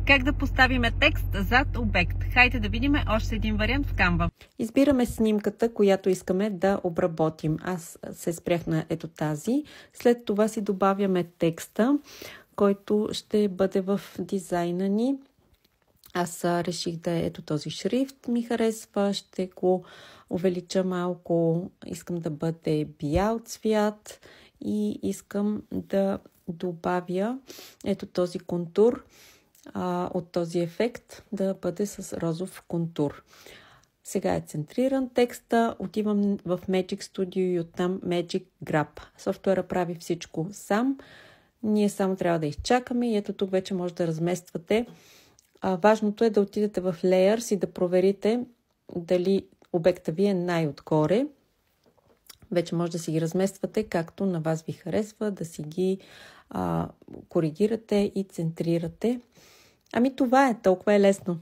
Как да поставиме текст зад обект? Хайде да видим още един вариант в Canva. Избираме снимката, която искаме да обработим. Аз се спрях на ето тази. След това си добавяме текста, който ще бъде в дизайна ни. Аз реших да ето този шрифт ми харесва. Ще го увелича малко. Искам да бъде бял цвят и искам да добавя ето този контур от този ефект да бъде с розов контур. Сега е центриран текста, отивам в Magic Studio и оттам Magic Grab. Софтуера прави всичко сам. Ние само трябва да изчакаме и ето тук вече може да размествате. Важното е да отидете в Layers и да проверите дали обекта ви е най-отгоре. Вече може да си ги размествате както на вас ви харесва, да си ги коригирате и центрирате. Ами това е, толкова е лесно.